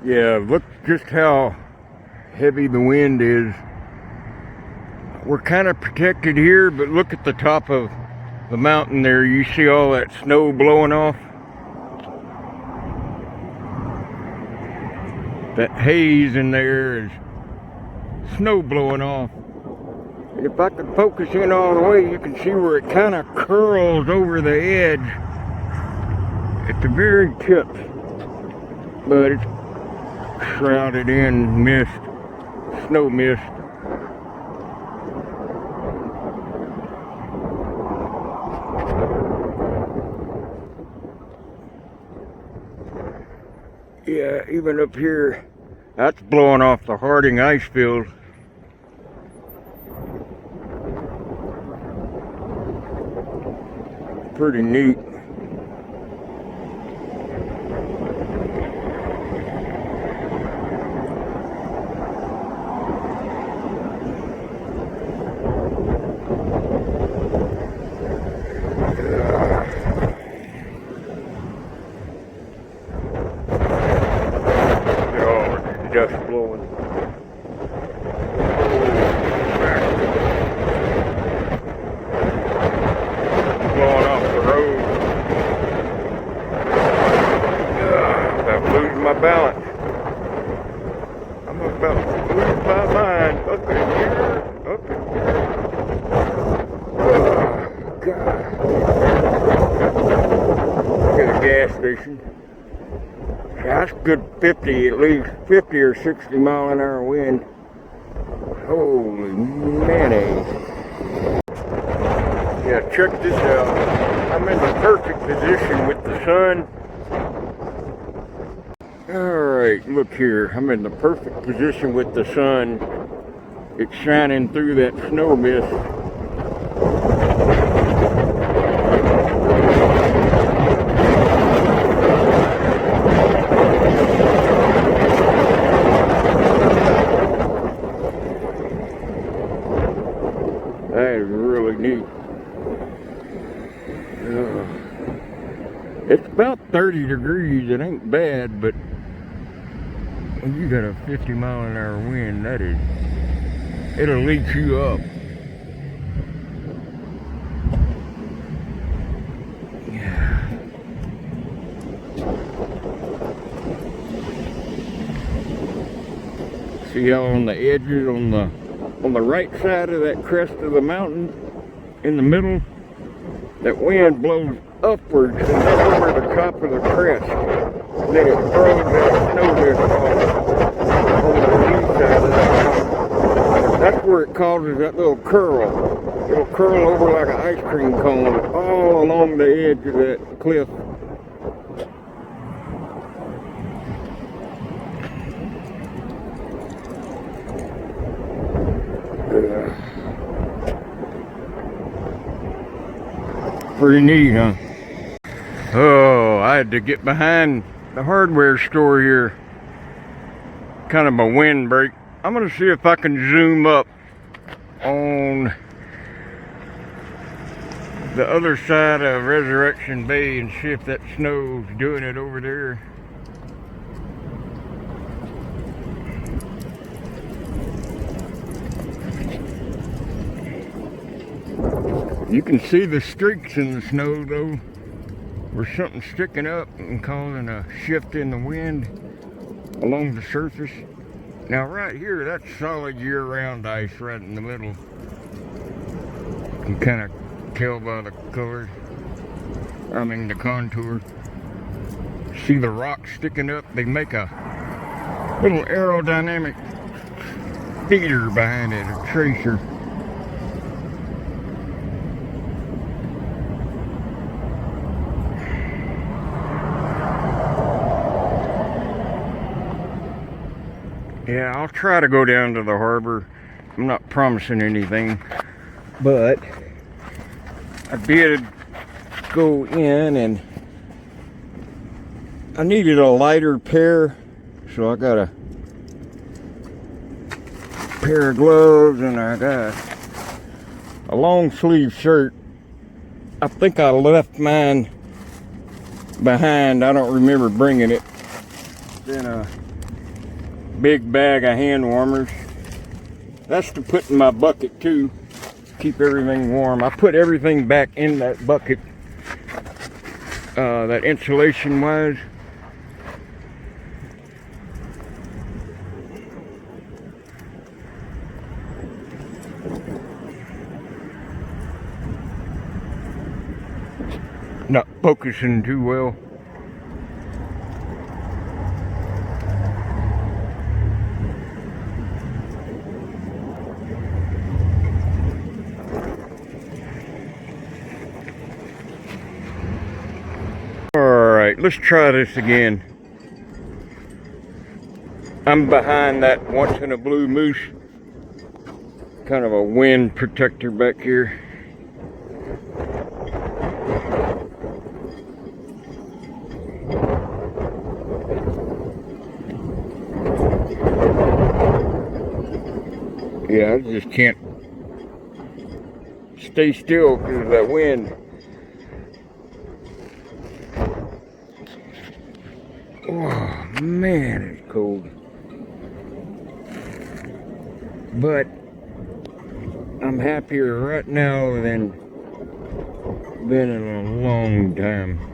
Yeah, look just how heavy the wind is. We're kind of protected here, but look at the top of the mountain there. You see all that snow blowing off? That haze in there is snow blowing off. And if I could focus in all the way, you can see where it kind of curls over the edge at the very tip. But it's shrouded in mist, snow mist. Yeah, even up here, that's blowing off the Harding ice field. Pretty neat. Dust blowing. Blowing off the road. I'm losing my balance. I'm about to lose my mind. Up in here. Up in here. Oh, God. Get a gas station. That's good 50, at least 50 or 60 mile an hour wind. Holy mayonnaise. Yeah, check this out. I'm in the perfect position with the sun. Alright, look here. I'm in the perfect position with the sun. It's shining through that snow mist. That is really neat. It's about 30 degrees. It ain't bad, but when you got a 50 mile an hour wind, it'll eat you up. Yeah. See how on the edges, on the right side of that crest of the mountain, in the middle, that wind blows upwards and then over the top of the crest. And then it throws that snow mist off on the east side of the mountain. That's where it causes that little curl. It'll curl over like an ice cream cone all along the edge of that cliff. Pretty neat, huh? Oh, I had to get behind the hardware store here. Kind of a windbreak. I'm going to see if I can zoom up on the other side of Resurrection Bay and see if that snow's doing it over there. You can see the streaks in the snow though, where something's sticking up and causing a shift in the wind along the surface. Now right here, that's solid year-round ice right in the middle. You can kind of tell by the color, the contour. See the rocks sticking up? They make a little aerodynamic feeder behind it, a tracer. Yeah, I'll try to go down to the harbor. I'm not promising anything, but I did go in and I needed a lighter pair, so I got a pair of gloves and I got a long sleeve shirt. I think I left mine behind. I don't remember bringing it. Then big bag of hand warmers. That's to put in my bucket too. Keep everything warm. I put everything back in that bucket, that insulation wise. Not focusing too well. Alright, let's try this again. I'm behind that once in a blue moose. Kind of a wind protector back here. Yeah, I just can't stay still because of that wind. Oh man, it's cold. But I'm happier right now than been in a long time.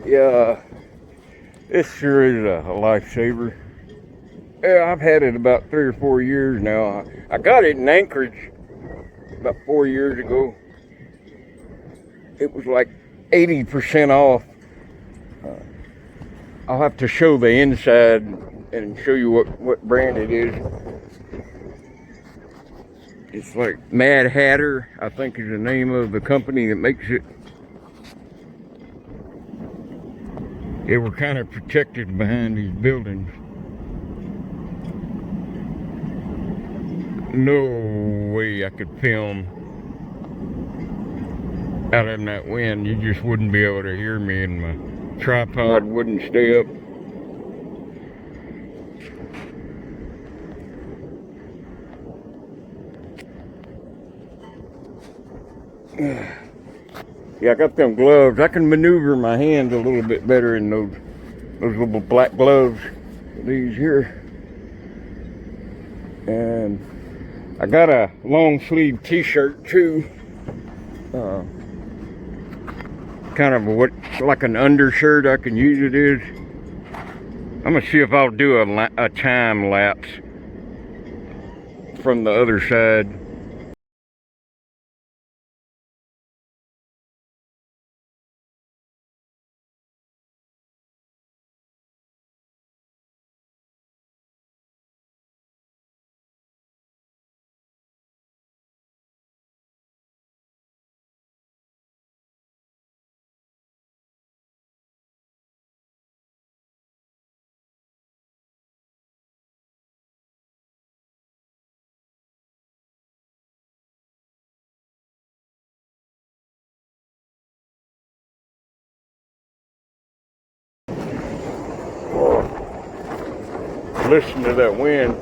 Yeah, this sure is a lifesaver. Yeah, I've had it about 3 or 4 years now. I got it in Anchorage about 4 years ago. It was like 80% off. I'll have to show the inside and show you what brand it is. It's like Mad Hatter, I think is the name of the company that makes it. They were kind of protected behind these buildings. No way I could film out in that wind. You just wouldn't be able to hear me, and my tripod wouldn't stay up. Yeah, I got them gloves. I can maneuver my hands a little bit better in those little black gloves. These here. And I got a long sleeve t-shirt too. Kind of like an undershirt I can use it is. I'm gonna see if I'll do a time lapse from the other side. Listen to that wind.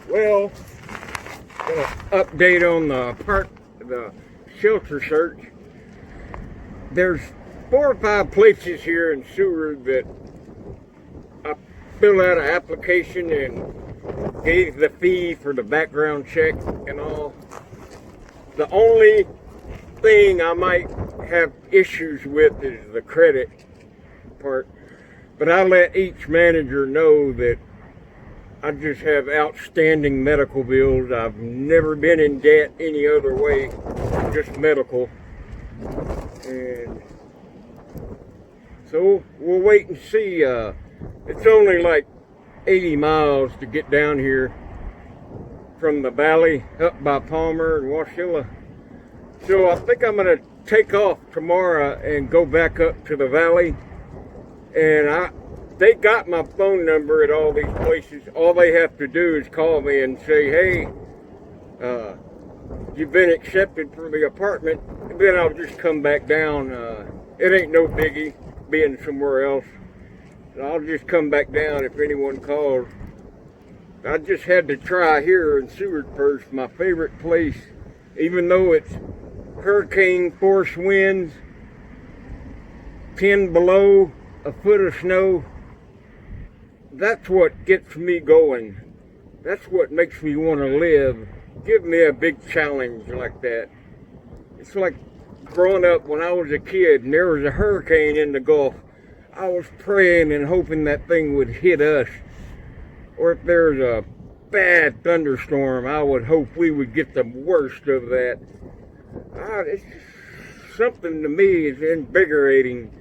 Well, gonna update on the shelter search. There's 4 or 5 places here in Seward that I filled out an application and gave the fee for the background check and all. The only thing I might have issues with is the credit part, but I let each manager know that I just have outstanding medical bills. I've never been in debt any other way, just medical. And so we'll wait and see. It's only like 80 miles to get down here from the valley up by Palmer and Washilla. So I think I'm gonna take off tomorrow and go back up to the valley. And they got my phone number at all these places. All they have to do is call me and say, hey, you've been accepted for the apartment. And then I'll just come back down. It ain't no biggie being somewhere else. I'll just come back down if anyone calls. I just had to try here in Seward first, my favorite place. Even though it's hurricane force winds, 10 below, a foot of snow, that's what gets me going. That's what makes me want to live. Give me a big challenge like that. It's like growing up when I was a kid and there was a hurricane in the Gulf. I was praying and hoping that thing would hit us. Or if there's a bad thunderstorm, I would hope we would get the worst of that. It's something to me is invigorating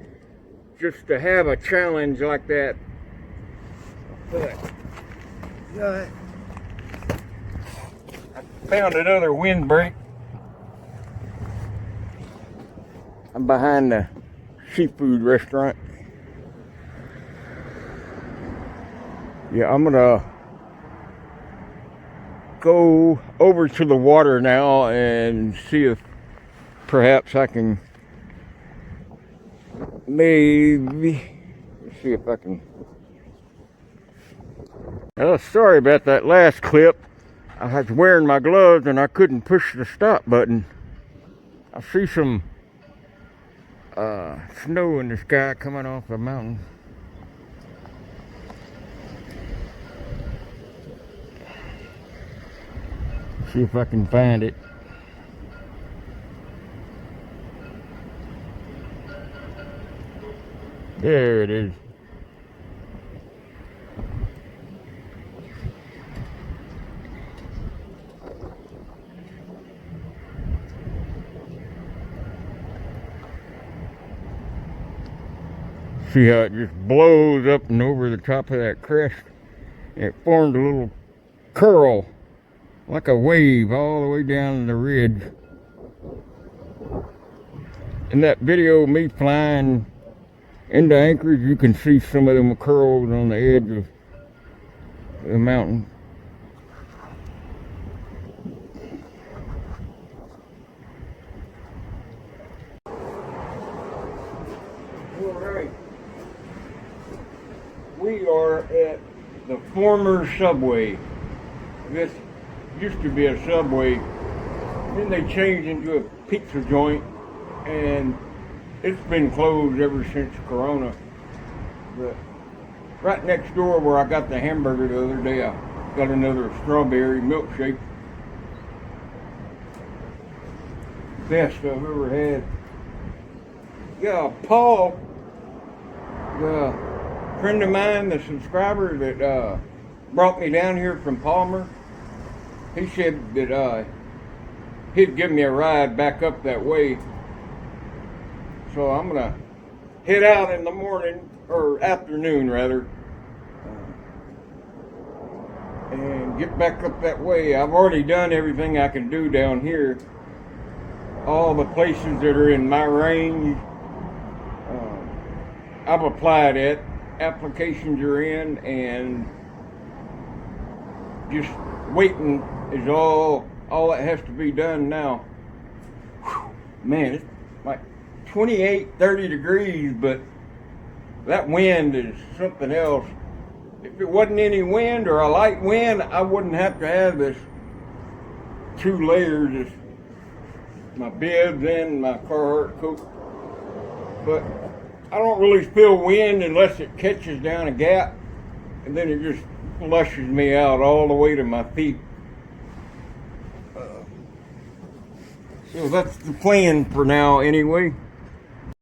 just to have a challenge like that. But I found another windbreak. I'm behind the seafood restaurant. Yeah, I'm gonna go over to the water now and see if perhaps I can maybe see if I can. Oh, sorry about that last clip. I was wearing my gloves and I couldn't push the stop button. I see some snow in the sky coming off the mountain. See if I can find it. There it is. See how it just blows up and over the top of that crest. And it formed a little curl, like a wave, all the way down the ridge. In that video of me flying into Anchorage, you can see some of them curls on the edge of the mountain. Alright. We are at the former Subway. This used to be a Subway, then they changed into a pizza joint, and it's been closed ever since Corona. But right next door where I got the hamburger the other day, I got another strawberry milkshake. Best I've ever had. Yeah, Paul, the friend of mine, the subscriber that brought me down here from Palmer, he said that he'd give me a ride back up that way. So I'm gonna head out in the morning, or afternoon rather, and get back up that way. I've already done everything I can do down here. All the places that are in my range, I've applied it. Applications are in, and just waiting is all that has to be done now. Whew, man, it's like 28, 30 degrees, but that wind is something else. If it wasn't any wind or a light wind, I wouldn't have to have this 2 layers of my bibs and my Carhartt coat. But I don't really feel wind unless it catches down a gap, and then it just flushes me out all the way to my feet. So that's the plan for now anyway.